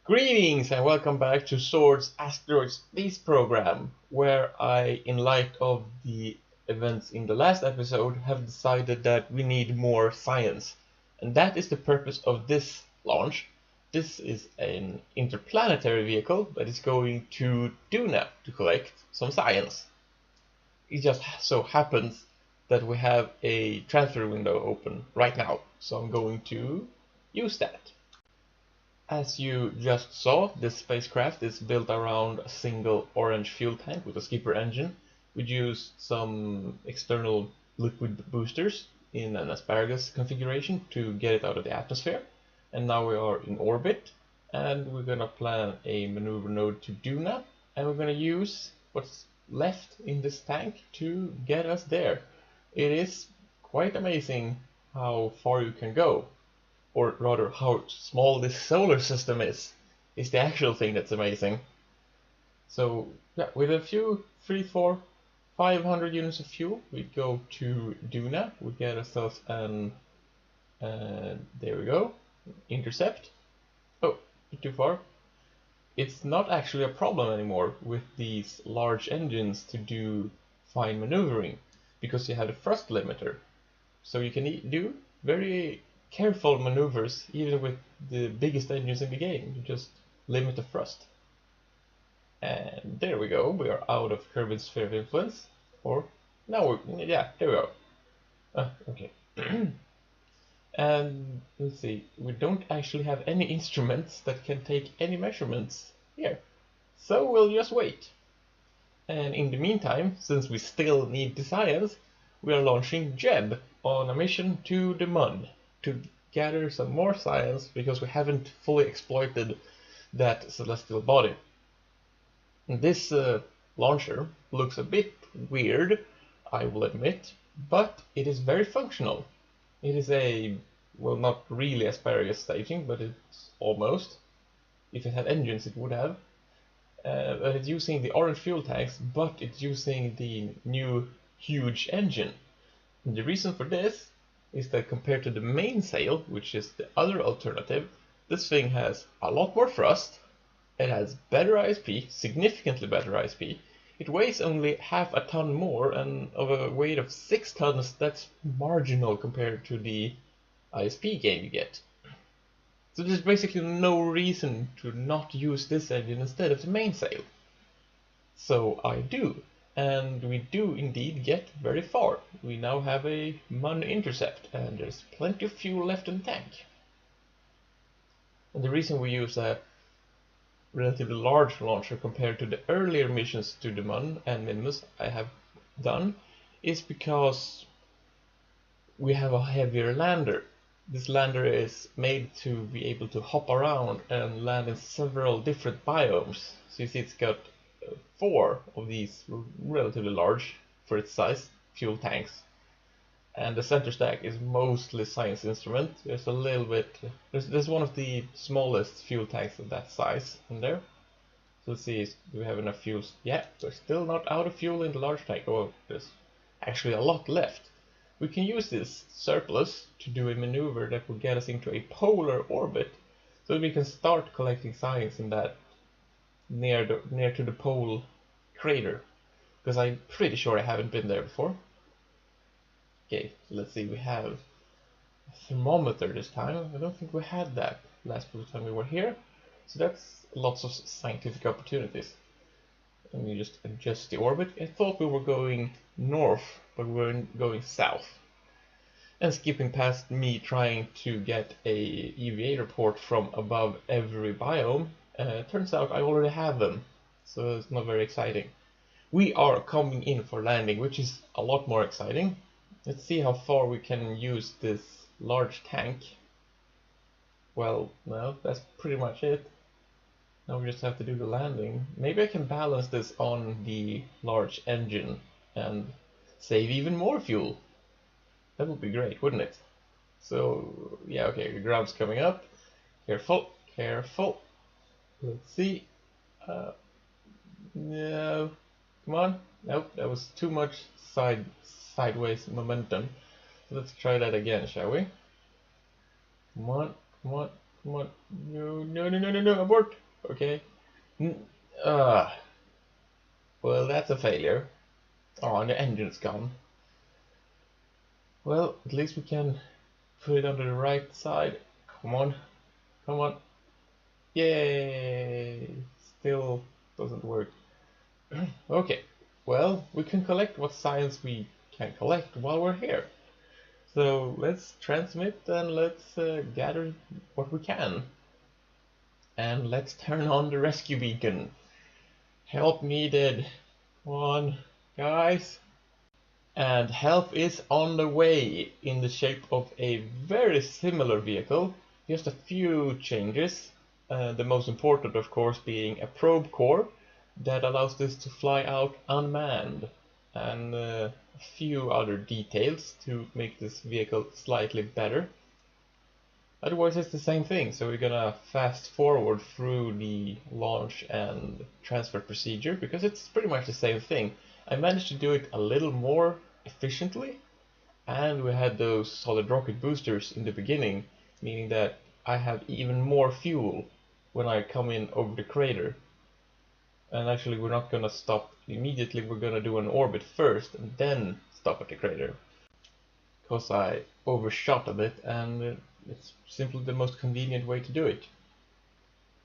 Greetings and welcome back to Zord's Asteroid space program, where I, in light of the events in the last episode, have decided that we need more science. And that is the purpose of this launch. This is an interplanetary vehicle that is going to Duna to collect some science. It just so happens that we have a transfer window open right now, so I'm going to use that. As you just saw, this spacecraft is built around a single orange fuel tank with a skipper engine. We used some external liquid boosters in an asparagus configuration to get it out of the atmosphere. And now we are in orbit, and we're gonna plan a maneuver node to Duna, and we're gonna use what's left in this tank to get us there. It is quite amazing how far you can go. Or rather, how small this solar system is the actual thing that's amazing. So yeah, with a few 3, 4, 500 units of fuel, we go to Duna. We get ourselves an there we go, intercept. Oh, too far. It's not actually a problem anymore with these large engines to do fine maneuvering, because you have the thrust limiter. So you can do very careful maneuvers even with the biggest engines in the game. You just limit the thrust. And there we go, we are out of Kerbin's sphere of influence. Or, now yeah, there we go. Okay. And let's see, we don't actually have any instruments that can take any measurements here. So we'll just wait. And in the meantime, since we still need the science, we are launching Jeb on a mission to the Mun to gather some more science, because we haven't fully exploited that celestial body. And this launcher looks a bit weird, I will admit, but it is very functional. It is a, well, not really asparagus staging, but it's almost. If it had engines it would have. But it's using the orange fuel tanks, but it's using the new huge engine. And the reason for this is that compared to the mainsail, which is the other alternative, this thing has a lot more thrust, it has better ISP, significantly better ISP, it weighs only half a ton more, and of a weight of 6 tons, that's marginal compared to the ISP gain you get. So there's basically no reason to not use this engine instead of the mainsail. So I do. And we do indeed get very far. We now have a Mun intercept, and there's plenty of fuel left in the tank. And the reason we use a relatively large launcher compared to the earlier missions to the Mun and Minmus I have done is because we have a heavier lander. This lander is made to be able to hop around and land in several different biomes. So you see it's got 4 of these relatively large, for its size, fuel tanks. And the center stack is mostly science instrument. There's a little bit, there's one of the smallest fuel tanks of that size in there. So let's see, do we have enough fuels? Yeah, we're still not out of fuel in the large tank. Oh, there's actually a lot left. We can use this surplus to do a maneuver that will get us into a polar orbit, so that we can start collecting science in that near to the pole crater, because I'm pretty sure I haven't been there before. Okay, let's see, we have a thermometer this time. I don't think we had that last time we were here, so that's lots of scientific opportunities. Let me just adjust the orbit. I thought we were going north, but we were going south. And skipping past me trying to get a EVA report from above every biome, turns out I already have them, so it's not very exciting. We are coming in for landing, which is a lot more exciting. Let's see how far we can use this large tank. Well, no, that's pretty much it. Now we just have to do the landing. Maybe I can balance this on the large engine and save even more fuel. That would be great, wouldn't it? So, yeah, okay, the ground's coming up. Careful, careful. Let's see. No, come on. Nope, that was too much sideways momentum. So let's try that again, shall we? Come on, come on. Come on. No, no, no, no, no, no, abort. Okay. Uh, well, that's a failure. Oh, and the engine's gone. Well, at least we can put it on the right side. Come on. Come on. Yay! Still doesn't work. Okay. Well, we can collect what science we can collect while we're here. So let's transmit and let's gather what we can. And let's turn on the rescue beacon. Help needed. Come on, guys. And help is on the way in the shape of a very similar vehicle, just a few changes. The most important, of course, being a probe core that allows this to fly out unmanned, and a few other details to make this vehicle slightly better. Otherwise it's the same thing, so we're gonna fast forward through the launch and transfer procedure because it's pretty much the same thing. I managed to do it a little more efficiently, and we had those solid rocket boosters in the beginning, meaning that I have even more fuel when I come in over the crater. And actually we're not gonna stop immediately, we're gonna do an orbit first and then stop at the crater. Because I overshot a bit and it's simply the most convenient way to do it.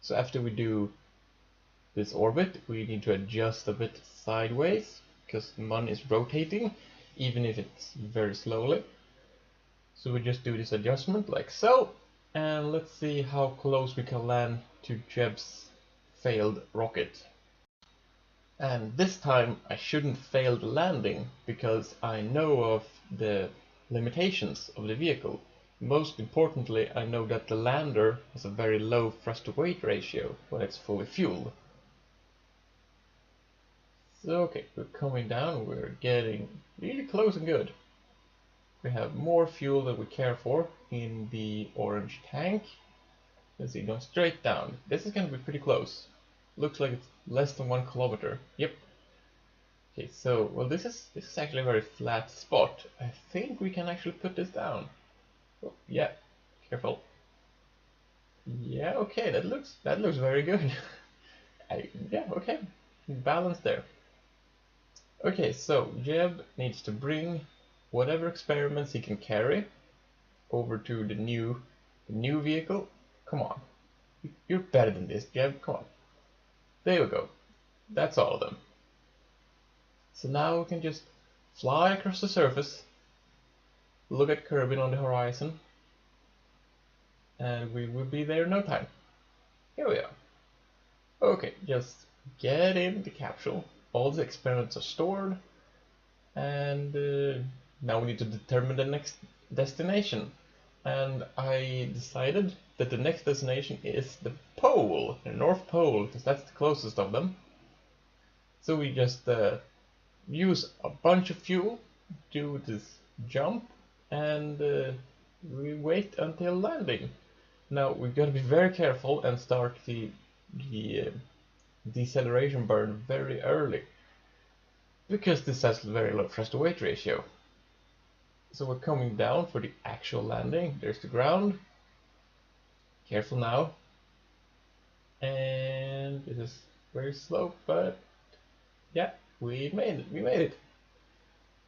So after we do this orbit, we need to adjust a bit sideways because the Mun is rotating, even if it's very slowly. So we just do this adjustment like so, and let's see how close we can land to Jeb's failed rocket. And this time I shouldn't fail the landing because I know of the limitations of the vehicle. Most importantly, I know that the lander has a very low thrust-to-weight ratio when it's fully fueled. So okay, we're coming down, we're getting really close and good. We have more fuel than we care for in the orange tank. Let's see, going straight down. This is going to be pretty close. Looks like it's less than 1 kilometer. Yep. Okay, so, well, this is actually a very flat spot. I think we can actually put this down. Oh, yeah, careful. Yeah, okay, that looks very good. Yeah, okay, balance there. Okay, so Jeb needs to bring whatever experiments he can carry over to the new vehicle. Come on, you're better than this, Jeb. Come on. There we go. That's all of them. So now we can just fly across the surface, look at Kerbin on the horizon, and we will be there in no time. Here we are. Okay, just get in the capsule. All the experiments are stored, and now we need to determine the next destination. And I decided that the next destination is the pole, the North Pole, because that's the closest of them. So we just use a bunch of fuel, do this jump, and we wait until landing. Now we've got to be very careful and start the deceleration burn very early, because this has very low thrust-to-weight ratio. So we're coming down for the actual landing. There's the ground. Careful now. And this is very slow, but yeah, we made it. We made it.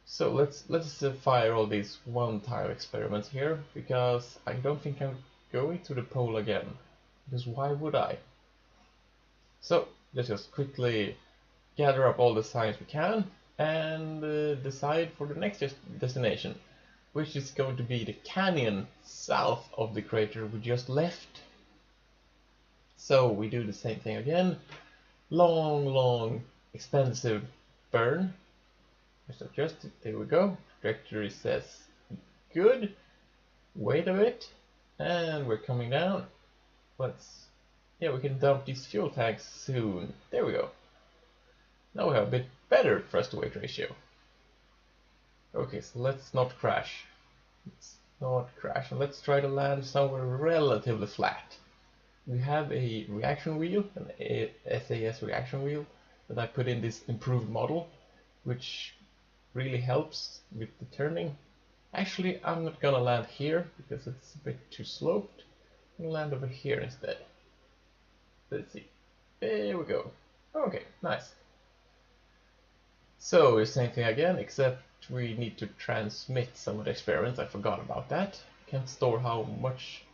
So let's fire all these one-tile experiments here, because I don't think I'm going to the pole again. Because why would I? So let's just quickly gather up all the science we can and decide for the next destination, which is going to be the canyon south of the crater we just left. So we do the same thing again. Long, expensive burn. Just adjust it. There we go. Trajectory says good. Wait a bit, and we're coming down. Yeah, we can dump these fuel tanks soon. There we go. Now we have a bit better thrust-to-weight ratio. Okay, so let's not crash. And let's try to land somewhere relatively flat. We have a reaction wheel, an SAS reaction wheel, that I put in this improved model, which really helps with the turning. Actually, I'm not gonna land here because it's a bit too sloped. We'll land over here instead. Let's see. There we go. Okay, nice. So, the same thing again, except we need to transmit some of the experiments. I forgot about that. Can't store how much.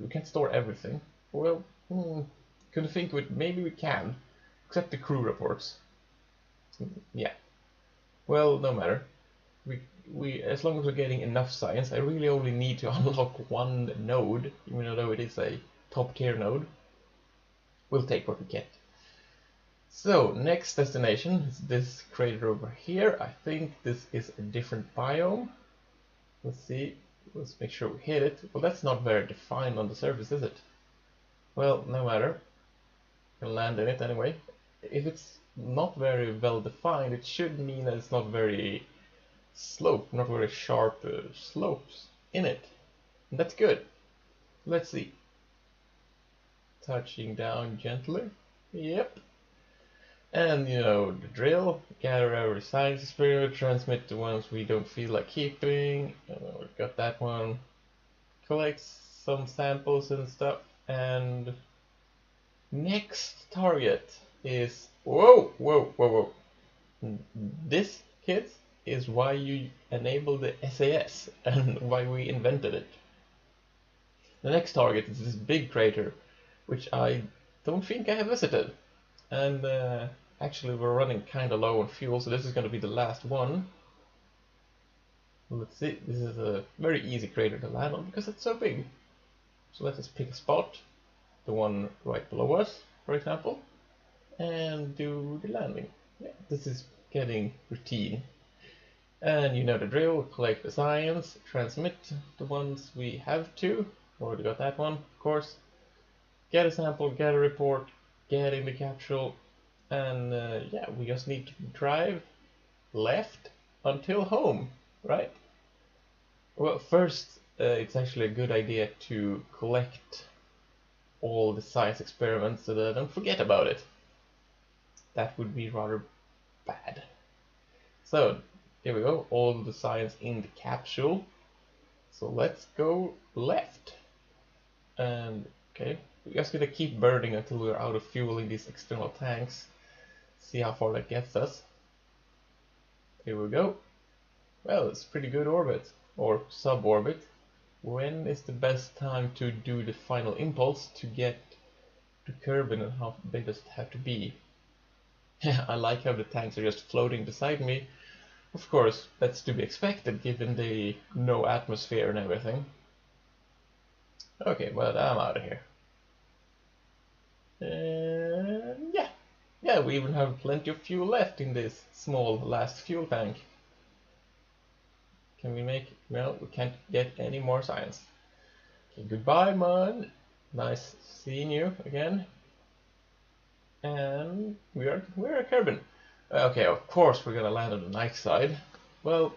We can't store everything. Well, couldn't think of it. Maybe we can, except the crew reports. Yeah. Well, no matter. We as long as we're getting enough science, I really only need to unlock one node, even though it is a top tier node. We'll take what we get. So, next destination is this crater over here. I think this is a different biome. Let's see. Let's make sure we hit it. Well, that's not very defined on the surface, is it? Well, no matter. We'll land in it anyway. If it's not very well defined, it should mean that it's not very not very sharp slopes in it. And that's good. Let's see. Touching down gently. Yep. And you know the drill, gather every science experiment, transmit the ones we don't feel like keeping. We've got that one. Collect some samples and stuff. And next target is whoa. This, kids, is why you enable the SAS and why we invented it. The next target is this big crater, which I don't think I have visited. And actually we're running kind of low on fuel, so this is going to be the last one. Let's see, this is a very easy crater to land on because it's so big. So let us pick a spot, the one right below us, for example, and do the landing. Yeah, this is getting routine. And you know the drill, collect the science, transmit the ones we have to. Already got that one, of course. Get a sample, get a report, get in the capsule, and yeah, we just need to drive left until home, right? Well, first, it's actually a good idea to collect all the science experiments so that I don't forget about it. That would be rather bad. So, here we go, all the science in the capsule. So let's go left. And, okay, we're just gonna keep burning until we're out of fuel in these external tanks. See how far that gets us. Here we go. Well, it's pretty good orbit, or sub-orbit. When is the best time to do the final impulse to get to Kerbin, and how big does it have to be? I like how the tanks are just floating beside me. Of course, that's to be expected given the no atmosphere and everything. Okay, well, I'm out of here. Yeah, we even have plenty of fuel left in this small last fuel tank. Can we make... well, we can't get any more science. Okay, goodbye, man. Nice seeing you again. And we're at Kerbin. Okay, of course we're gonna land on the night side. Well,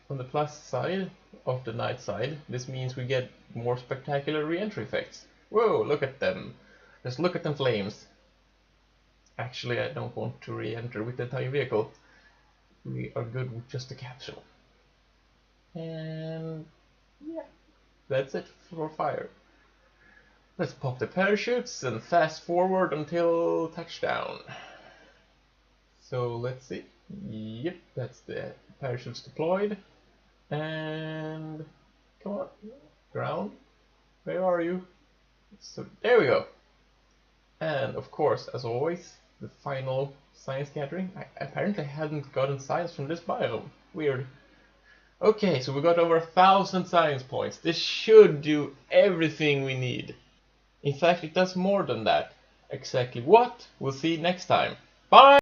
on the plus side of the night side, this means we get more spectacular re-entry effects. Whoa, look at them. Just look at them flames. Actually, I don't want to re-enter with the entire vehicle. We are good with just the capsule. And yeah, that's it for fire. Let's pop the parachutes and fast forward until touchdown. So let's see. Yep, that's the parachutes deployed. And come on, ground. Where are you? So there we go. And of course, as always, the final science gathering. I apparently hadn't gotten science from this biome. Weird. Okay, so we got over 1,000 science points. This should do everything we need. In fact, it does more than that. Exactly what? We'll see next time. Bye!